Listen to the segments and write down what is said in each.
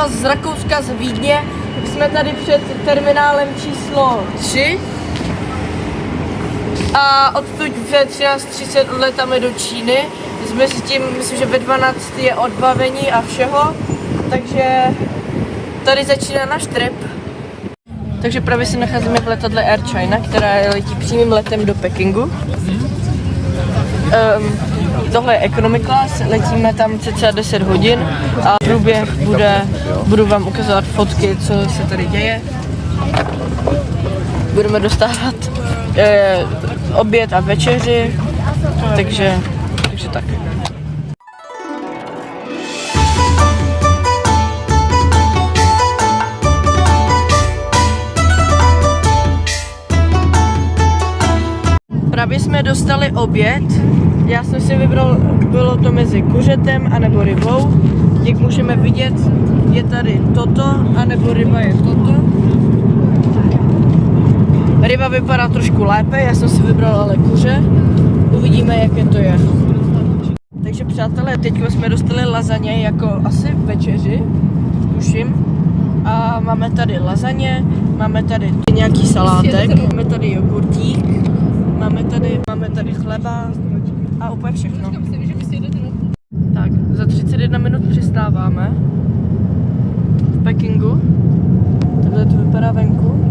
vás z Rakouska, z Vídně. Jsme tady před terminálem číslo 3. A odtud ve 13:30 odletáme do Číny. Jsme s tím, myslím, že ve 12 je odbavení a všeho. Takže tady začíná náš trip. Takže právě se nacházíme v letadle Air China, která letí přímým letem do Pekingu. Tohle je economy class, letíme tam cca 10 hodin a průběh budu vám ukazovat fotky, co se tady děje. Budeme dostávat oběd a večeři, takže tak. Právě jsme dostali oběd. Já jsem si vybral, bylo to mezi kuřetem a nebo rybou. Jak můžeme vidět, je tady toto, anebo ryba je toto. Ryba vypadá trošku lépe, já jsem si vybral ale kuře. Uvidíme, jaké to je. Takže přátelé, teď jsme dostali lasagne jako asi večeři, tuším. A máme tady lasagne, máme tady nějaký salátek, máme tady jogurtík, máme tady chleba a úplně všechno. Tak, za 31 minut přistáváme v Pekingu. Takhle to vypadá venku.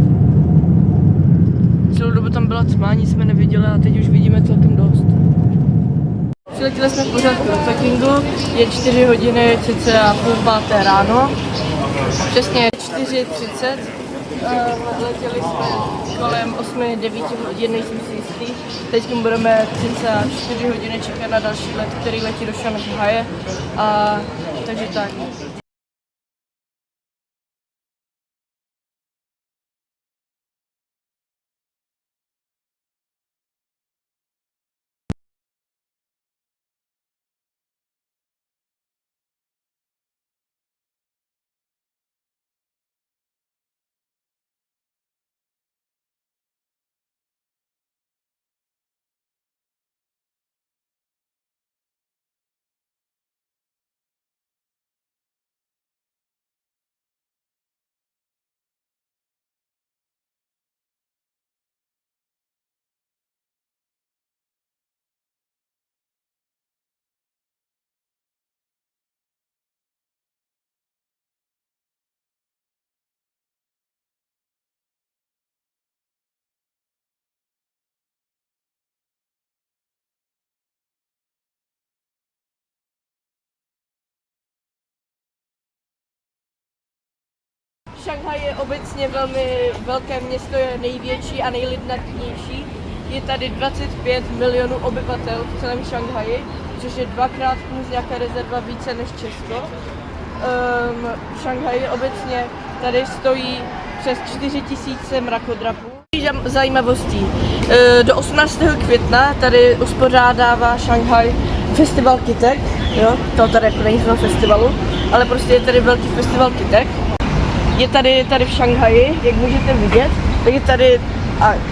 Celou dobu tam byla tma, nic jsme neviděli a teď už vidíme celkem dost. Přiletěli jsme v pořádku do Pekingu, je 4 hodiny, cca 4:30 ráno. Přesně 4:30. Letěli jsme kolem 8-9 hodin, nejsem si jistý. Teď budeme cca 4 hodiny čekat na další let, který letí do Šanghaje. Takže tak. Šanghaj je obecně velmi velké město, je největší a nejlidnatější. Je tady 25 milionů obyvatel v celém Šanghaji, což je 2x plus nějaká rezerva více než Česko. V Šanghaji obecně tady stojí přes 4 000 mrakodrapů. Zajímavostí. Do 18. května tady uspořádává Šanghaj festival kytek, jo? To tady jako není z festivalu, ale prostě je tady velký festival kytek. Je tady v Šanghaji, jak můžete vidět, tak je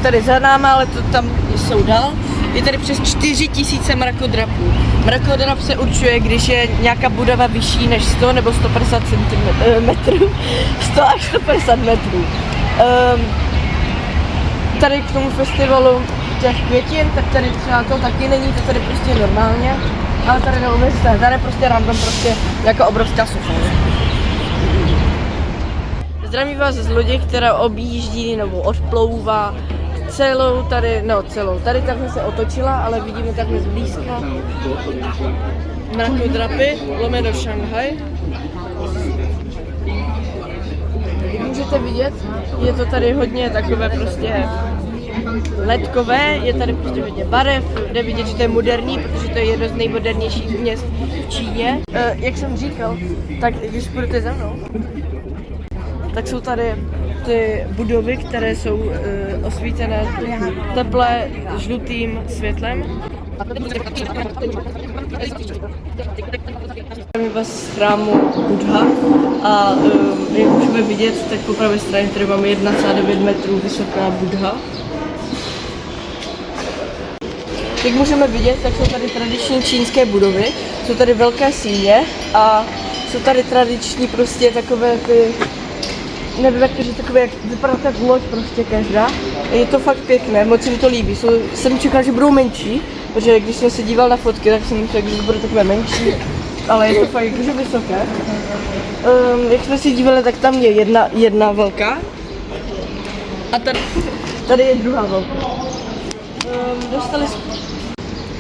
tady za náma, ale to tam jsou dál, je tady přes 4 000 mrakodrapů. Mrakodrap se určuje, když je nějaká budova vyšší než 100 nebo 150 cm, 100 až 150 metrů. Tady k tomu festivalu těch květin, tak tady třeba to taky není, to tady prostě normálně, ale tady neuvěřte, tady je prostě random, prostě jako obrovská socha. Zdravím vás z lodi, která objíždí nebo odplouvá tady takhle se otočila, ale vidíme takhle zblízka mrakodrapy, lomeno Šanghaj. Jak můžete vidět, je to tady hodně takové prostě ledkové, je tady prostě hodně barev, jde vidět, že to je moderní, protože to je jedno z nejmodernějších měst v Číně. Jak jsem říkal, tak když půjdete za mnou, tak jsou tady ty budovy, které jsou osvícené teple žlutým světlem. Máme vás z chrámu Buddha a jak můžeme vidět, tak po pravé straně tady máme 1,9 metrů vysoká Buddha. Jak můžeme vidět, tak jsou tady tradiční čínské budovy, jsou tady velké síně a Jsou tady tradiční prostě takové ty, nevím jak to říct, takové, jak vypadá tak loď prostě každá. Je to fakt pěkné, moc se mi to líbí. Jsem čekal, že budou menší, protože když jsem se díval na fotky, tak jsem řekl, že budou takové menší. Ale je to fakt jakože vysoké. Jak jsme si dívali, tak tam je jedna velká. A tady je druhá velká.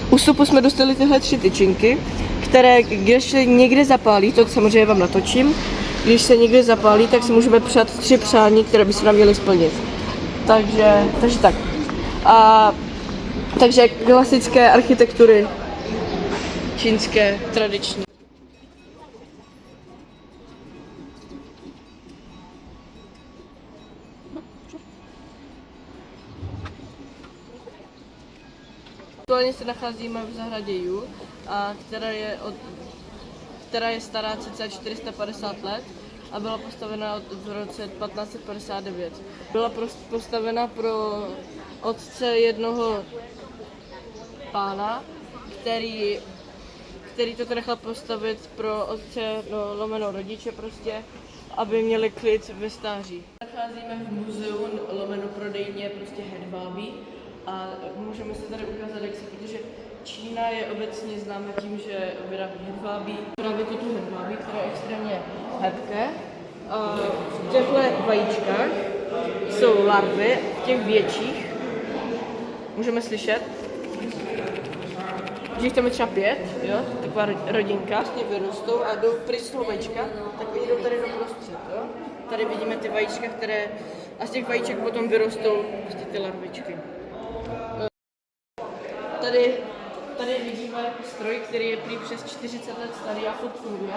U vstupu jsme dostali tyhle 3 tyčinky, které, když se někde zapálí, to samozřejmě vám natočím, když se někde zapálí, tak si můžeme přát 3 přání, které by se nám měly splnit. Takže tak. Takže klasické architektury čínské, tradiční. Aktuálně se nacházíme v zahradě Yu, která je stará cca 450 let a byla postavena v roce 1559. Byla postavena pro otce jednoho pána, který to nechal postavit pro otce, lomeno rodiče prostě, aby měli klid ve stáří. Nacházíme v muzeu lomeno prodejně prostě hedvábí. A můžeme se tady ukázat, jak se, protože Čína je obecně známá tím, že vyrábí hedvábí. Právě toto hedvábí, které je extrémně hebké. V těchto vajíčkách jsou larvy, v těch větších. Můžeme slyšet, že jich tam je třeba 5, jo? Taková rodinka, vlastně vyrostou a jdou pryč z toho vajíčka, tak jdou tady do prostřed, jo? Tady vidíme ty vajíčka, které a z těch vajíček potom vyrostou prostě ty larvičky. Tady vidíme stroj, který je prý přes 40 let starý a furt funguje.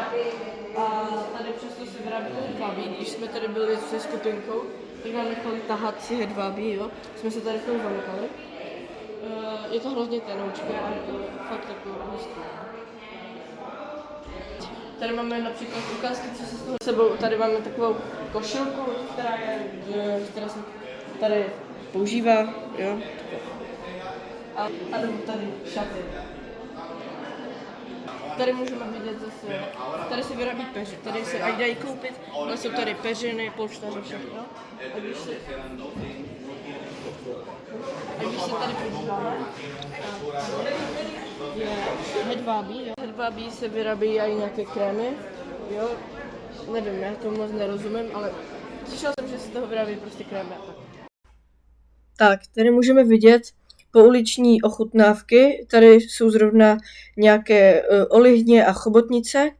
A tady přesto se vyrábí hedvábí. Když jsme tady byli se skupinkou, tak nám nechali tahat si hedvábí, jo. Jsme se tady v tom zamykali. Je to hrozně tenoučké a je to fakt jako hustý. Tady máme například ukázky, co se z toho sebou. Tady máme takovou košilku, která se tady používá, jo. A tady šaty. Tady můžeme vidět zase, tady se vyrábí peře, tady se aj dají koupit, ale jsou tady peřiny, polštáře, všechno. A když se tady podíváme, je hedvábí. Hedvábí se vyrábí i nějaké krémy, jo. Nevím, já to moc nerozumím, ale slyšel jsem, že se z toho vyrábí prostě krémy. Tak, tady můžeme vidět pouliční ochutnávky, tady jsou zrovna nějaké olivně a chobotnice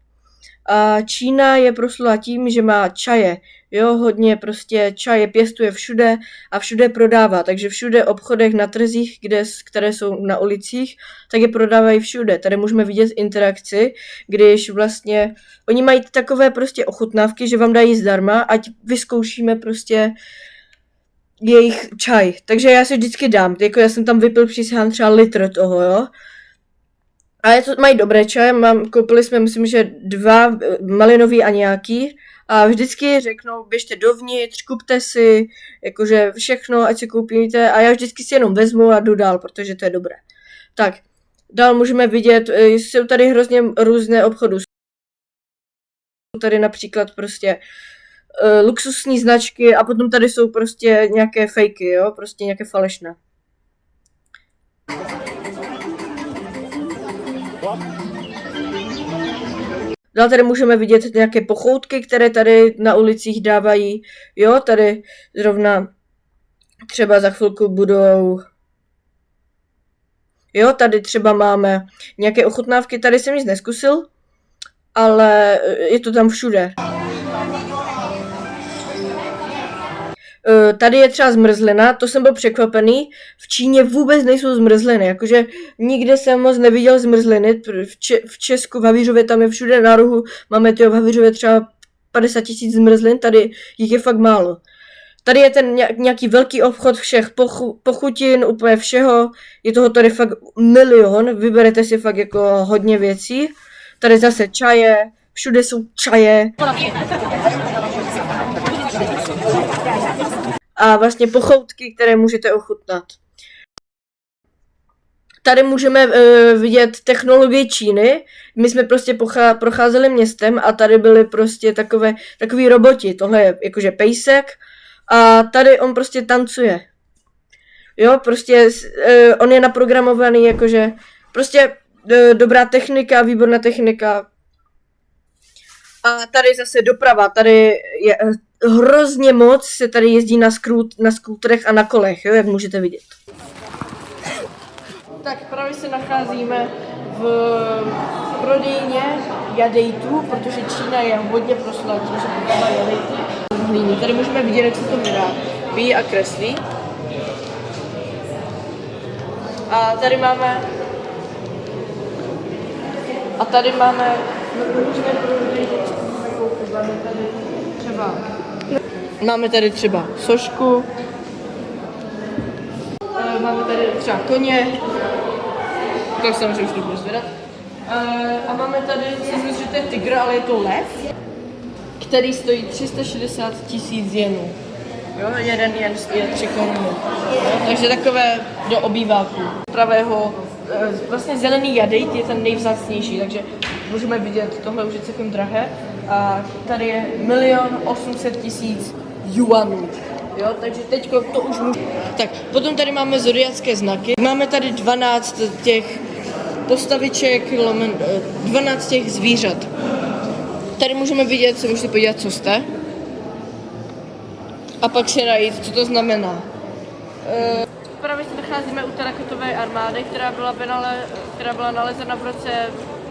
a Čína je proslulá tím, že má čaje, jo, hodně prostě čaje pěstuje všude a všude prodává, takže všude obchodech na trzích, které jsou na ulicích, tak je prodávají všude. Tady můžeme vidět interakci, když vlastně, oni mají takové prostě ochutnávky, že vám dají zdarma, ať vyzkoušíme prostě jejich čaj, takže já si vždycky dám, jako já jsem tam vypil přísahám třeba litr toho, jo. Ale mají dobré čaje, koupili jsme, myslím, že 2 malinový a nějaký a vždycky řeknou, běžte dovnitř, kupte si, jakože všechno, ať si koupíte a já vždycky si jenom vezmu a jdu dál, protože to je dobré. Tak, dál můžeme vidět, jsou tady hrozně různé obchody. Jsou tady například prostě luxusní značky a potom tady jsou prostě nějaké fejky, jo, prostě nějaké falešné. Dál tady můžeme vidět nějaké pochoutky, které tady na ulicích dávají, jo, tady zrovna třeba za chvilku budou, jo, tady třeba máme nějaké ochutnávky, tady jsem nic neskusil, ale je to tam všude. Tady je třeba zmrzlina, to jsem byl překvapený, v Číně vůbec nejsou zmrzliny, jakože nikde jsem moc neviděl zmrzliny, v Česku v Havířově tam je všude na rohu, máme v Havířově třeba 50 000 zmrzlin, tady jich je fakt málo. Tady je ten nějaký velký obchod všech pochutin, úplně všeho, je toho tady fakt milion, vyberete si fakt jako hodně věcí, tady zase čaje, všude jsou čaje. A vlastně pochoutky, které můžete ochutnat. tady můžeme vidět technologie Číny. My jsme prostě procházeli městem a tady byly prostě takový roboti. Tohle je jakože pejsek a tady on prostě tancuje. Jo, prostě on je naprogramovaný jakože prostě dobrá technika, výborná technika. A tady zase doprava, tady je hrozně moc se tady jezdí na skútrech a na kolech, jo, jak můžete vidět. Tak právě se nacházíme v prodejně jadejtů, protože Čína je hodně proslulá tím, že prodává jadejty. Tady můžeme vidět, jak se to vyrábí a kreslí. A tady máme máme tady třeba sošku, máme tady třeba koně, tak samozřejmě už to budu zvedat. A máme tady, si myslím, že to je tygr, ale je to lev, který stojí 360 000 jenů. Jo, jeden jen je 3 koruny. Takže takové do obýváku. Pravého, vlastně zelený jadejt je ten nejvzácnější, takže můžeme vidět, tohle už je celkem drahé. A tady je 1 800 000 juanů. Jo, takže teďko to už můžu. Tak, potom tady máme zodiacké znaky. Máme tady 12 těch postaviček, 12 těch zvířat. Tady můžeme vidět, se můžete podívat, co jste. A pak si najít, co to znamená. Právě se nacházíme u terakotové armády, která byla nalezena v roce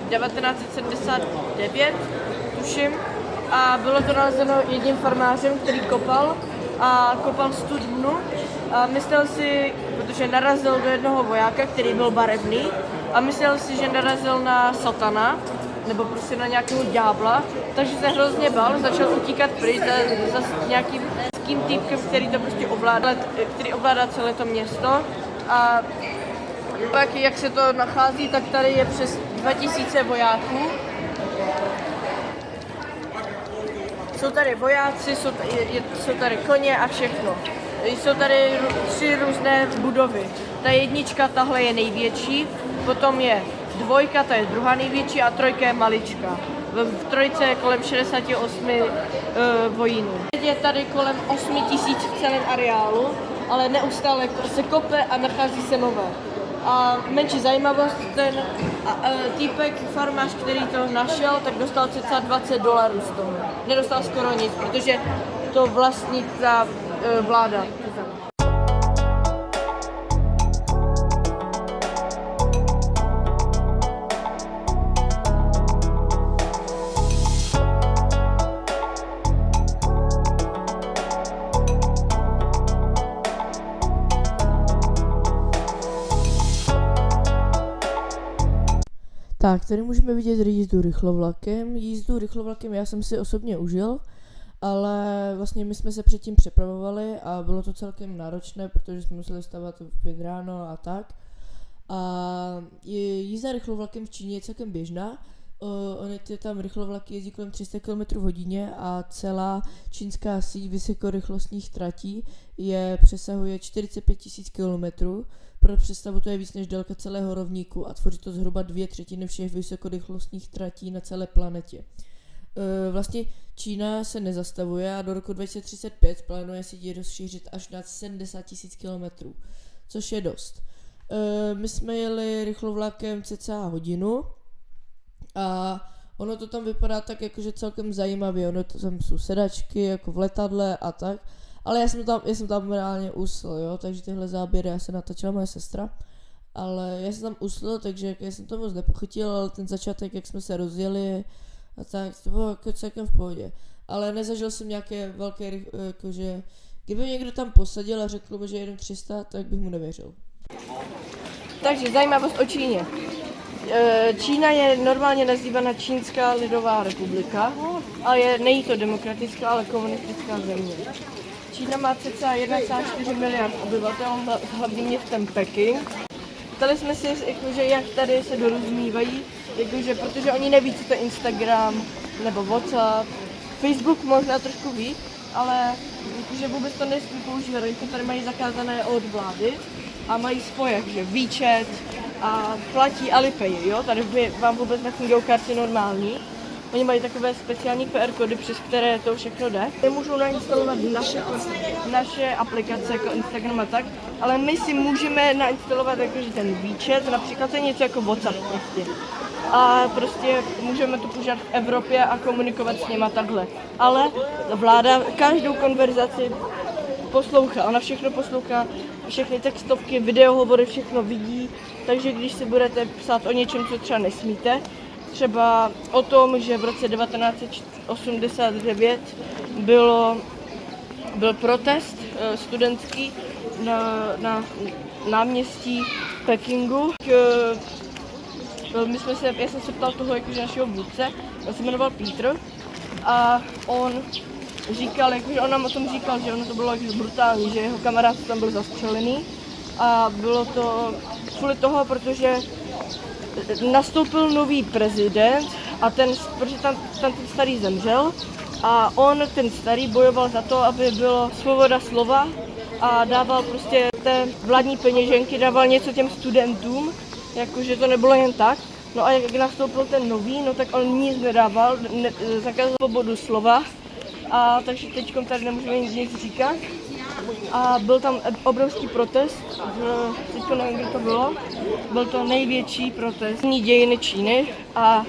1979, tuším. A bylo to nalezeno jedním farmářem, který kopal studnu. A myslel si, protože narazil do jednoho vojáka, který byl barevný, a myslel si, že narazil na satana, nebo prostě na nějakého ďábla, takže se hrozně bál, začal utíkat pryč za nějakým týpkem, který to prostě ovládá celé to město. A pak, jak se to nachází, tak tady je přes 2000 vojáků. Jsou tady vojáci, jsou tady koně a všechno. Jsou tady 3 různé budovy. Ta jednička, tahle je největší, potom je 2, ta je druhá největší a 3 je malička. V 3 je kolem 68 vojínů. Je tady kolem 8 000 v celém areálu, ale neustále se kope a nachází se nové. A menší zajímavost, ten týpek, farmář, který to našel, tak dostal cca $20 z toho. Nedostal skoro nic, protože to vlastní ta vláda. Tak, tady můžeme vidět jízdu rychlovlakem. Jízdu rychlovlakem já jsem si osobně užil, ale vlastně my jsme se předtím přepravovali a bylo to celkem náročné, protože jsme museli vstávat v 5 ráno a tak. A jízda rychlovlakem v Číně je celkem běžná. Tam rychlovlaky jezdí kolem 300 km/h a celá čínská síť vysokorychlostních tratí přesahuje 45 000 km. Pro představu to je víc než délka celého rovníku a tvoří to zhruba 2/3 všech vysokorychlostních tratí na celé planetě. Vlastně Čína se nezastavuje a do roku 2035 plánuje síť rozšířit až na 70 000 km, což je dost. My jsme jeli rychlovlakem cca hodinu a ono to tam vypadá tak jakože celkem zajímavě, ono to tam jsou sedačky jako v letadle a tak, ale já jsem tam reálně usl, jo, takže tyhle záběry já se natáčela moje sestra, ale já jsem tam usl, takže já jsem to moc nepochytil, ale ten začátek, jak jsme se rozjeli a tak, to bylo jako celkem v pohodě, ale nezažil jsem nějaké velké, jakože, kdyby někdo tam posadil a řekl mi, že jedem 300, tak bych mu nevěřil. Takže zajímavost o Číně. Čína je normálně nazývána Čínská lidová republika, ale není to demokratická, ale komunistická země. Čína má cca 1,4 miliard obyvatel, hlavním městem Peking. Ptali jsme si, jakože, jak tady se dorozumívají, jakože, protože oni neví, co to je Instagram nebo WhatsApp. Facebook možná trošku ví, ale jakože vůbec to nesmí používat, oni to tady mají zakázané od vlády a mají svoje, že WeChat, a platí Alipay, jo, tady vám vůbec nefungují karty normální. Oni mají takové speciální QR kódy, přes které to všechno jde. Nemůžou nainstalovat naše aplikace jako Instagram a tak, ale my si můžeme nainstalovat jakože ten výčet, například to je něco jako WhatsApp prostě. A prostě můžeme to používat v Evropě a komunikovat s něma takhle. Ale vláda každou konverzaci poslouchá, ona všechno poslouchá, všechny textovky, videohovory, všechno vidí, takže když si budete psát o něčem, co třeba nesmíte, třeba o tom, že v roce 1989 byl protest studentský na náměstí Pekingu. Já jsem se ptal toho jakože našeho vůdce, on se jmenoval Petr a on říkal, jakože on nám o tom říkal, že ono to bylo jakože brutální, že jeho kamarád tam byl zastřelený a bylo to kvůli toho, protože nastoupil nový prezident a protože tam ten starý zemřel a on, ten starý, bojoval za to, aby bylo svoboda slova a dával prostě té vládní peněženky, dával něco těm studentům, jakože to nebylo jen tak. No a jak nastoupil ten nový, no tak on nic nedával, zakázal svobodu slova a takže teď tady nemůžeme nic říkat. A byl tam obrovský protest, teď nevím, kdy to bylo, byl to největší protest dějiny Číny a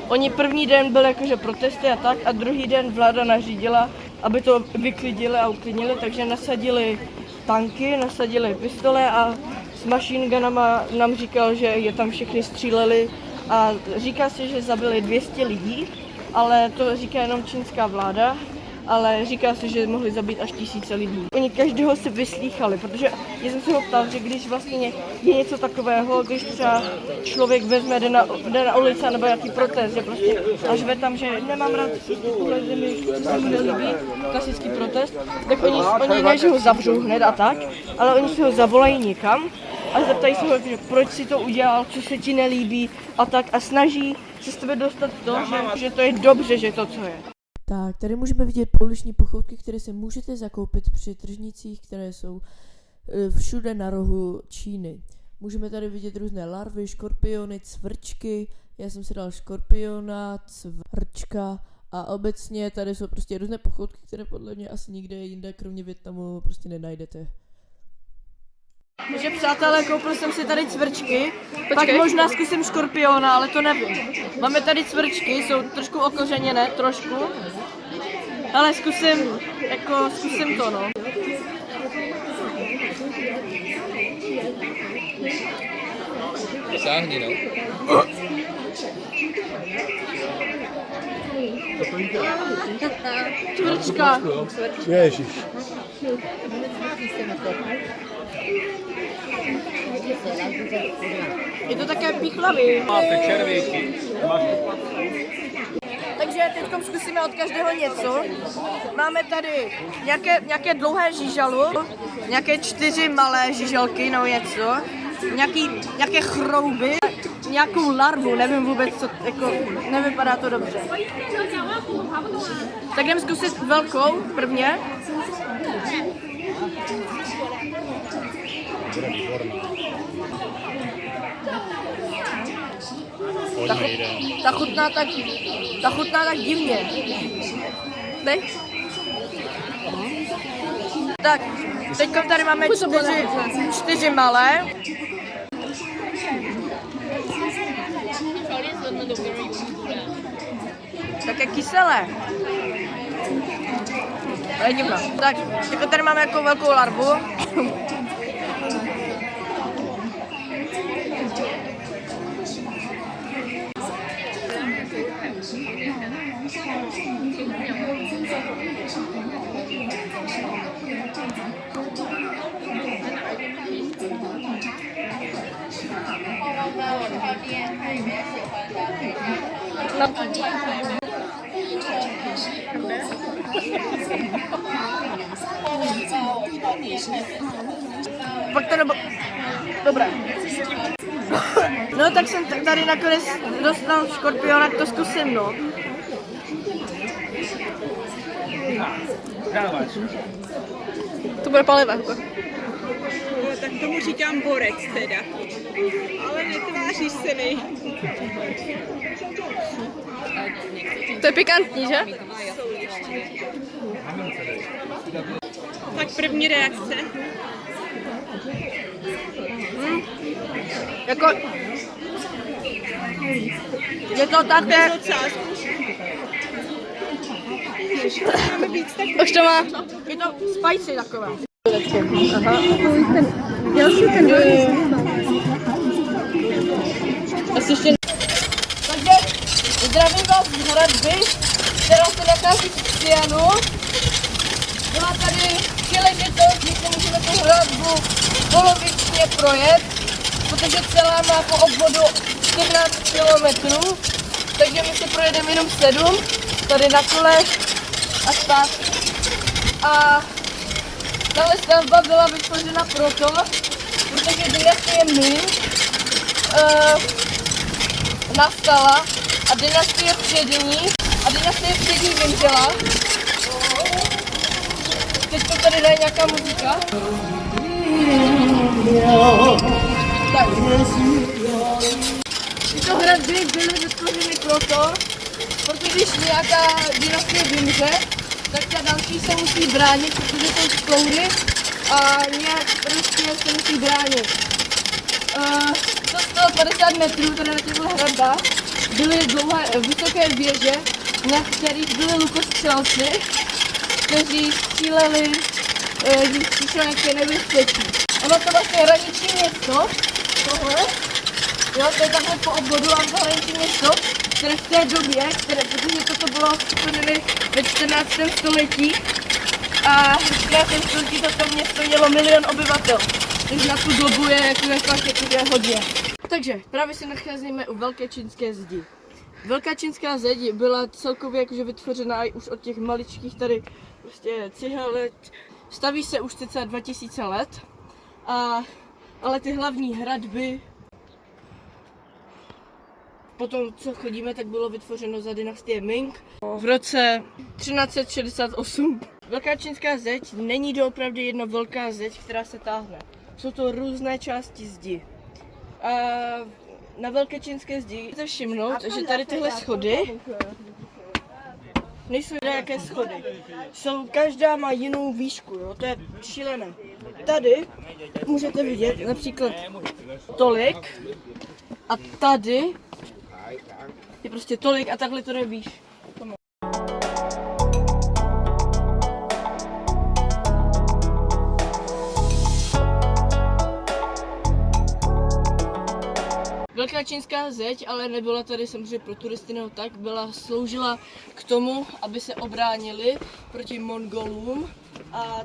oni první den byly jakože protesty a tak a druhý den vláda nařídila, aby to vyklidili a uklidnili, takže nasadili tanky, nasadili pistole a s machine gunama nám říkal, že je tam všechny stříleli a říká se, že zabili 200 lidí, ale to říká jenom čínská vláda. Ale říká se, že mohli zabít až 1000 lidí. Oni každého se vyslýchali, protože já jsem se ho ptal, že když vlastně je něco takového, když třeba člověk jde na ulici nebo nějaký protest, že prostě a žve tam, že nemám rád tuhle zemi, co se mi nelíbí, klasický protest, tak oni ne, že ho zavřou hned a tak, ale oni se ho zavolají někam a zeptají se ho, že proč si to udělal, co se ti nelíbí a tak a snaží se z tebe dostat to, že to je dobře, že to, co je. Tak, tady můžeme vidět pouliční pochoutky, které si můžete zakoupit při tržnicích, které jsou všude na rohu Číny. Můžeme tady vidět různé larvy, škorpiony, cvrčky. Já jsem si dal škorpiona, cvrčka a obecně tady jsou prostě různé pochoutky, které podle mě asi nikde jinde, kromě Vietnamu, prostě nenajdete. Takže přátelé, koupil jsem si tady cvrčky, pak možná zkusím škorpiona, ale to nevím. Máme tady cvrčky, jsou trošku okořeněné, trošku, ale zkusím to, no. Sáhni, no. Cvrčka. Ježiš. Je to také pichlavý. Máte červíky. Takže teď zkusíme od každého něco. Máme tady nějaké dlouhé žížalu, nějaké 4 malé žížalky nebo něco, nějaké chrouby, nějakou larvu, nevím vůbec co, jako nevypadá to dobře. Tak jdeme zkusit velkou prvně. Ta chutná tak divně. Ne? Tak, teď tady máme 4 malé. Také kyselé. To je divná. Tak, teď tady máme jako velkou larvu. Pak to nebo... Dobré. No tak jsem tady nakonec dostal škorpiona, to zkusím, no. To bude palivé. tak tomu říkám borec teda. Ale netváříš se nej. To je pikantní, že? Tak první reakce. Jako... Je to také... Máme víc tak. Už to má... Je to spicy takové. Asi ještě... Takže zdravím vás z hradby, která se nachází v Cianu. Byla tady příležitost, že se můžeme tu hradbu polovičně projet, protože celá má po obvodu 14 kilometrů, takže my si projedeme jenom 7, tady na kole a zpátky. A tahle stavba byla vytvořena proto, protože dynastie Ming nastala a dynastie před ní vymřela. Teď to tady dají nějaká muzika. Tak. Tyto hradby byly vytvořeny proto, protože když nějaká dynastie vymře, tak ta další se musí bránit, protože jsou sklouny a nějak prostě se musí bránit. 150 metrů tady na těchto hradbách byly vysoké věže, na kterých byli lukostřelci, kteří stříleli, když přišlo nějaké nebezpečí. Ono to vlastně hraniční město, tohle, jo, to je takhle po obvodu a hraniční město, které v té době, protože toto bylo vytvořené ve 14. století a v 14. století toto město mělo 1 000 000 obyvatel, takže na tu dobu je fakt hodně. Takže právě se nacházíme u Velké čínské zdi. Velká čínská zeď byla celkově jakože vytvořená už od těch maličkých tady prostě cihel, staví se už cca 2000 let, ale ty hlavní hradby, potom co chodíme, tak bylo vytvořeno za dynastie Ming v roce 1368. Velká čínská zeď není doopravdy jedna velká zeď, která se táhne. Jsou to různé části zdi. A na Velké čínské zdi chcete všimnout, že tady tyhle schody nejsou nějaké schody. Každá má jinou výšku, jo? To je šílené. Tady můžete vidět například tolik a tady je prostě tolik a takhle to jde výš. Velká čínská zeď, ale nebyla tady samozřejmě pro turisty nebo tak, sloužila k tomu, aby se obránili proti Mongolům. A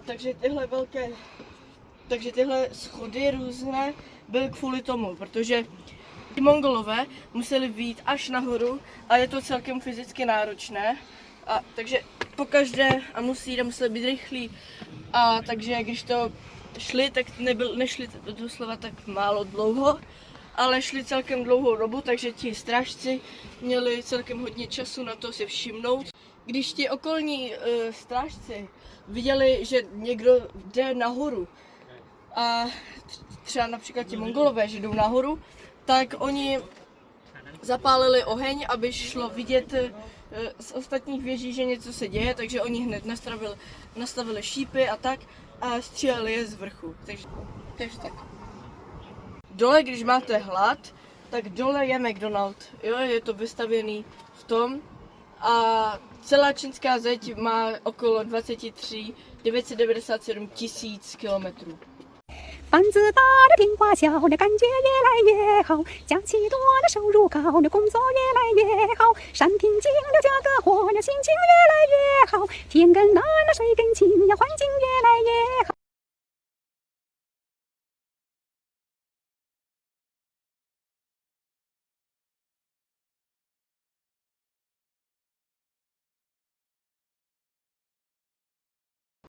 takže tyhle schody různé byly kvůli tomu, protože ti Mongolové museli vyjít až nahoru a je to celkem fyzicky náročné. A takže pokaždé a museli být rychlí. A takže když to šli, tak nešli doslova tak málo dlouho, ale šli celkem dlouhou dobu, takže ti strážci měli celkem hodně času na to si všimnout. Když ti okolní strážci viděli, že někdo jde nahoru a třeba například ti Mongolové, že jdou nahoru, tak oni zapálili oheň, aby šlo vidět z ostatních věží, že něco se děje, takže oni hned nastavili šípy a tak a stříleli je z vrchu. Takže tak. Dole, když máte hlad, tak dole je McDonald, jo, je to vystavěný v tom a celá čínská zeď má okolo 997 000 kilometrů. 房子大了，变化小了，感觉越来越好。假期多了，收入高了，工作越来越好。山平静了，价格活了，心情越来越好。天更蓝了，水更晴呀，环境越来越好。